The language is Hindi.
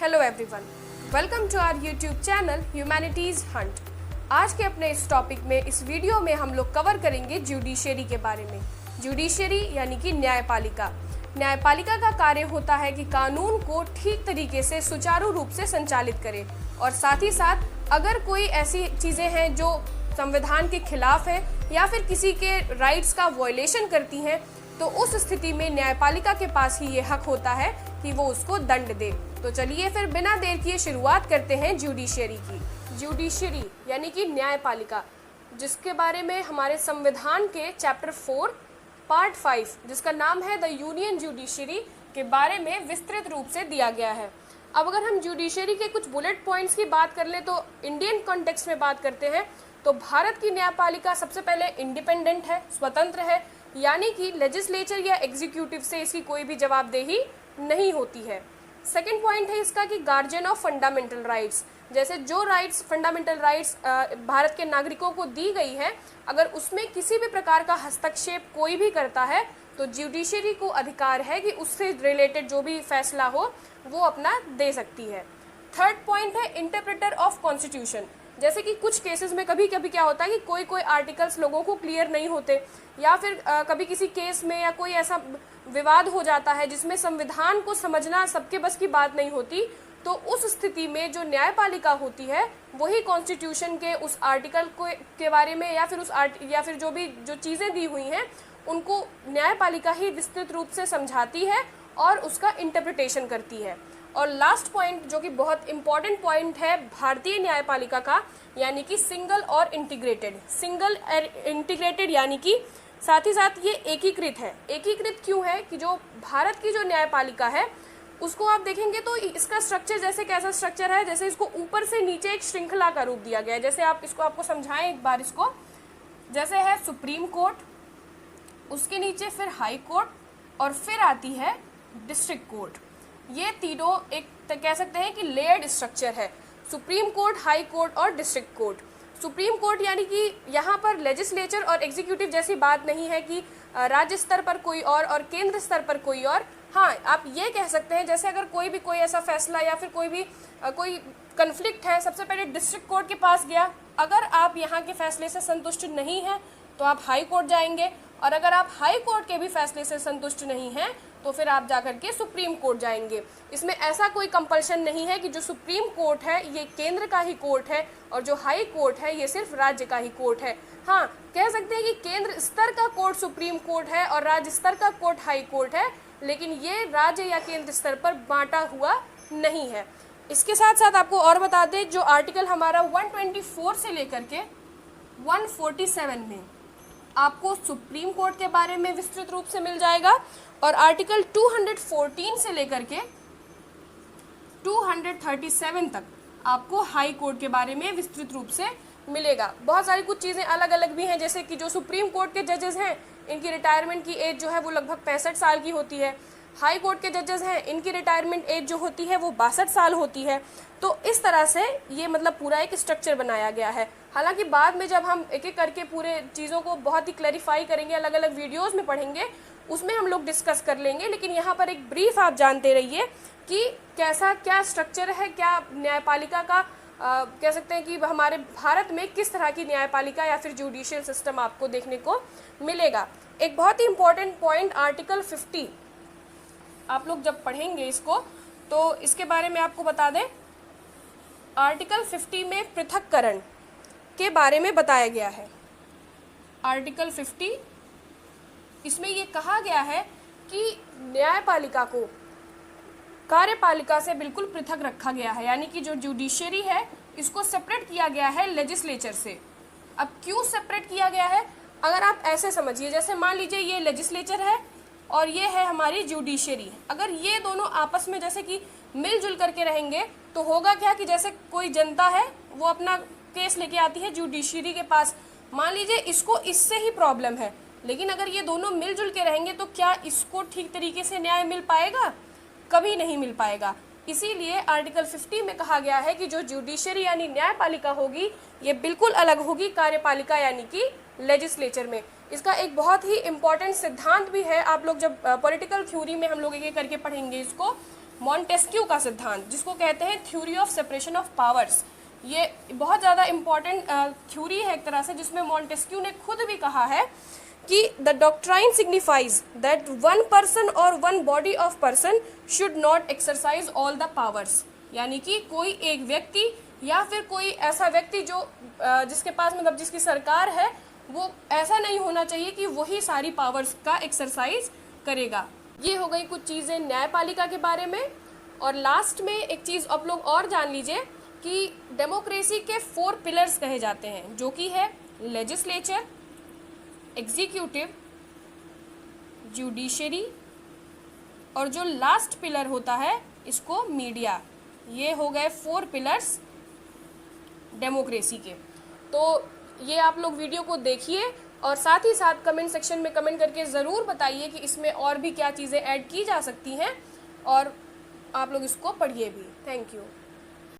Hello everyone, welcome to our YouTube channel humanities hunt. आज के अपने इस टॉपिक में, इस वीडियो में हम लोग कवर करेंगे जुडिशरी के बारे में। जुडिशरी यानी कि न्यायपालिका। न्यायपालिका का कार्य होता है कि कानून को ठीक तरीके से सुचारू रूप से संचालित करे और साथ ही साथ अगर कोई ऐसी चीज़ें हैं जो संविधान के खिलाफ है या फिर किसी के राइट्स का वायलेशन करती हैं, तो उस स्थिति में न्यायपालिका के पास ही ये हक होता है कि वो उसको दंड दे। तो चलिए फिर बिना देर किए शुरुआत करते हैं जुडिशरी की। जुडिशरी यानी कि न्यायपालिका, जिसके बारे में हमारे संविधान के चैप्टर 4 पार्ट 5 जिसका नाम है द यूनियन जुडिशरी के बारे में विस्तृत रूप से दिया गया है। अब अगर हम जुडिशरी के कुछ बुलेट पॉइंट्स की बात कर लें तो इंडियन कॉन्टेक्स्ट में बात करते हैं तो भारत की न्यायपालिका सबसे पहले इंडिपेंडेंट है, स्वतंत्र है, यानी कि लेजिस्लेचर या एग्जीक्यूटिव से इसकी कोई भी जवाबदेही नहीं होती है। सेकंड पॉइंट है इसका कि गार्जियन ऑफ फंडामेंटल राइट्स, जैसे जो राइट्स फंडामेंटल राइट्स भारत के नागरिकों को दी गई है, अगर उसमें किसी भी प्रकार का हस्तक्षेप कोई भी करता है तो जुडिशरी को अधिकार है कि उससे रिलेटेड जो भी फैसला हो वो अपना दे सकती है। थर्ड पॉइंट है इंटरप्रेटर ऑफ कॉन्स्टिट्यूशन, जैसे कि कुछ केसेस में कभी कभी क्या होता है कि कोई आर्टिकल्स लोगों को क्लियर नहीं होते या फिर कभी किसी केस में या कोई ऐसा विवाद हो जाता है जिसमें संविधान को समझना सबके बस की बात नहीं होती, तो उस स्थिति में जो न्यायपालिका होती है वही कॉन्स्टिट्यूशन के उस आर्टिकल के बारे में या फिर जो चीज़ें दी हुई हैं उनको न्यायपालिका ही विस्तृत रूप से समझाती है और उसका इंटरप्रिटेशन करती है। और लास्ट पॉइंट जो कि बहुत इंपॉर्टेंट पॉइंट है भारतीय न्यायपालिका का, यानी कि सिंगल और इंटीग्रेटेड यानी कि साथ ही साथ ये एकीकृत है। एकीकृत क्यों है कि जो भारत की जो न्यायपालिका है उसको आप देखेंगे तो इसका स्ट्रक्चर जैसे कैसा स्ट्रक्चर है, जैसे इसको ऊपर से नीचे एक श्रृंखला का रूप दिया गया है। जैसे आपको समझाएं एक बार इसको, जैसे है सुप्रीम कोर्ट, उसके नीचे फिर हाई कोर्ट और फिर आती है डिस्ट्रिक्ट कोर्ट। ये तीनों एक कह सकते हैं कि लेयर्ड स्ट्रक्चर है, सुप्रीम कोर्ट, हाई कोर्ट और डिस्ट्रिक्ट कोर्ट। सुप्रीम कोर्ट यानी कि यहाँ पर लेजिस्लेचर और एग्जीक्यूटिव जैसी बात नहीं है कि राज्य स्तर पर कोई और केंद्र स्तर पर कोई और। हाँ, आप ये कह सकते हैं जैसे अगर कोई ऐसा फैसला या फिर कोई कन्फ्लिक्ट है, सबसे पहले डिस्ट्रिक्ट कोर्ट के पास गया, अगर आप यहाँ के फैसले से संतुष्ट नहीं हैं तो आप हाई कोर्ट जाएंगे, और अगर आप हाई कोर्ट के भी फैसले से संतुष्ट नहीं हैं तो फिर आप जाकर के सुप्रीम कोर्ट जाएंगे। इसमें ऐसा कोई कंपल्शन नहीं है कि जो सुप्रीम कोर्ट है ये केंद्र का ही कोर्ट है और जो हाई कोर्ट है ये सिर्फ राज्य का ही कोर्ट है। हाँ, कह सकते हैं कि केंद्र स्तर का कोर्ट सुप्रीम कोर्ट है और राज्य स्तर का कोर्ट हाई कोर्ट है, लेकिन ये राज्य या केंद्र स्तर पर बांटा हुआ नहीं है। इसके साथ साथ आपको और बता दें, जो आर्टिकल हमारा 124 से लेकर के 147 में आपको सुप्रीम कोर्ट के बारे में विस्तृत रूप से मिल जाएगा, और आर्टिकल 214 से लेकर के 237 तक आपको हाई कोर्ट के बारे में विस्तृत रूप से मिलेगा। बहुत सारी कुछ चीज़ें अलग अलग भी हैं, जैसे कि जो सुप्रीम कोर्ट के जजेस हैं इनकी रिटायरमेंट की एज जो है वो लगभग 65 साल की होती है। हाई कोर्ट के जजेस हैं इनकी रिटायरमेंट एज जो होती है वो 62 साल होती है। तो इस तरह से ये पूरा एक स्ट्रक्चर बनाया गया है। हालांकि बाद में जब हम एक एक करके पूरे चीज़ों को बहुत ही क्लैरिफाई करेंगे, अलग अलग वीडियोस में पढ़ेंगे, उसमें हम लोग डिस्कस कर लेंगे, लेकिन यहाँ पर एक ब्रीफ आप जानते रहिए कि क्या स्ट्रक्चर है, क्या न्यायपालिका का कह सकते हैं कि हमारे भारत में किस तरह की न्यायपालिका या फिर जुडिशियल सिस्टम आपको देखने को मिलेगा। एक बहुत ही इंपॉर्टेंट पॉइंट आर्टिकल 50, आप लोग जब पढ़ेंगे इसको तो इसके बारे में आपको बता दें। आर्टिकल 50 में पृथक्करण के बारे में बताया गया है। आर्टिकल 50 इसमें ये कहा गया है कि न्यायपालिका को कार्यपालिका से बिल्कुल पृथक रखा गया है, यानी कि जो जुडिशरी है इसको सेपरेट किया गया है लेजिस्लेचर से। अब क्यों सेपरेट किया गया है, अगर आप ऐसे समझिए, जैसे मान लीजिए ये लेजिस्लेचर है और ये है हमारी जुडिशरी। अगर ये दोनों आपस में जैसे कि मिलजुल करके रहेंगे तो होगा क्या कि जैसे कोई जनता है वो अपना केस लेके आती है जुडिशरी के पास, मान लीजिए इसको इससे ही प्रॉब्लम है, लेकिन अगर ये दोनों मिलजुल के रहेंगे तो क्या इसको ठीक तरीके से न्याय मिल पाएगा? कभी नहीं मिल पाएगा। इसीलिए आर्टिकल 50 में कहा गया है कि जो जुडिशरी यानी न्यायपालिका होगी ये बिल्कुल अलग होगी कार्यपालिका यानी कि लेजिस्लेचर में। इसका एक बहुत ही इम्पॉर्टेंट सिद्धांत भी है, आप लोग जब पॉलिटिकल थ्योरी में हम लोग एक एक करके पढ़ेंगे इसको, मॉन्टेस्क्यू का सिद्धांत, जिसको कहते हैं theory of separation of powers. ये बहुत ज़्यादा इम्पॉर्टेंट थ्योरी है एक तरह से, जिसमें मॉन्टेस्क्यू ने खुद भी कहा है कि the doctrine signifies that one person और one body of person should not exercise all the powers. यानी कि कोई एक व्यक्ति या फिर कोई ऐसा व्यक्ति जो जिसके पास मतलब जिसकी सरकार है, वो ऐसा नहीं होना चाहिए कि वही सारी पावर्स का एक्सरसाइज करेगा। ये हो गई कुछ चीज़ें न्यायपालिका के बारे में। और लास्ट में एक चीज़ आप लोग और जान लीजिए कि डेमोक्रेसी के 4 पिलर्स कहे जाते हैं, जो कि है लेजिस्लेचर, एग्जीक्यूटिव, जुडिशरी और जो लास्ट पिलर होता है इसको मीडिया। ये हो गए 4 पिलर्स डेमोक्रेसी के। तो ये आप लोग वीडियो को देखिए और साथ ही साथ कमेंट सेक्शन में कमेंट करके ज़रूर बताइए कि इसमें और भी क्या चीज़ें ऐड की जा सकती हैं, और आप लोग इसको पढ़िए भी। Thank you.